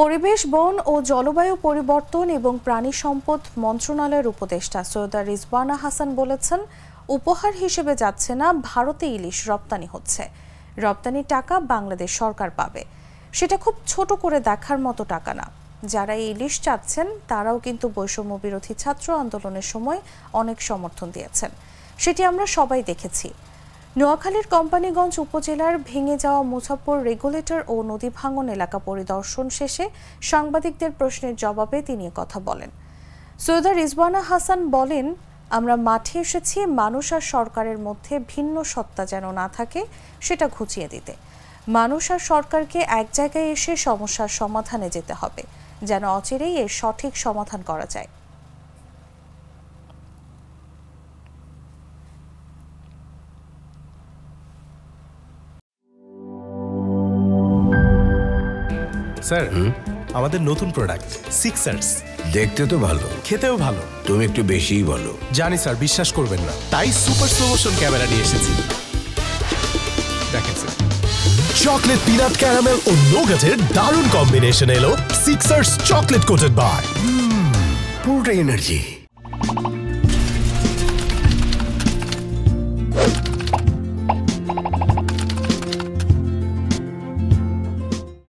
পরিবেশ, বন ও জলবায়ু পরিবর্তন এবং প্রাণী সম্পদ মন্ত্রণালয়ের উপদেষ্টা সৈয়দা রিজওয়ানা হাসান বলেছেন, উপহার হিসেবে যাচ্ছে না, ভারতে ইলিশ রপ্তানি হচ্ছে। রপ্তানির টাকা বাংলাদেশ সরকার পাবে। সেটা খুব ছোট করে দেখার মতো টাকা না। যারা ইলিশ চাচ্ছেন তারাও কিন্তু বৈষম্য বিরোধী ছাত্র আন্দোলনের সময় অনেক সমর্থন দিয়েছেন। সেটি আমরা সবাই দেখেছি। নোয়াখালীর কোম্পানীগঞ্জ উপজেলার ভেঙে যাওয়া মুজাফফর রেগুলেটর ও নদী ভাঙন এলাকা পরিদর্শন শেষে সাংবাদিকদের প্রশ্নের জবাবে তিনি কথা বলেন। সৈয়দা রিজওয়ানা হাসান বলেন, আমরা মাঠে এসেছি মানুষ আর সরকারের মধ্যে ভিন্ন সত্তা যেন না থাকে সেটা ঘুচিয়ে দিতে। মানুষ আর সরকারকে এক জায়গায় এসে সমস্যার সমাধানে যেতে হবে, যেন অচিরেই এর সঠিক সমাধান করা যায়। স্যার, আমাদের নতুন প্রোডাক্ট সিক্সার্স। দেখতে তো ভালো, খেতেও ভালো। তুমি একটু বেশিই বলো। জানি স্যার, বিশ্বাস করবেন না, তাই সুপার স্লো মোশন ক্যামেরা নিয়ে এসেছি। দেখেন স্যার, চকলেট পিনাট ক্যারামেল ও নোগাটের দারুণ কম্বিনেশন এলো সিক্সার্স চকলেট কোটেড বার। পুরোটা এনার্জি।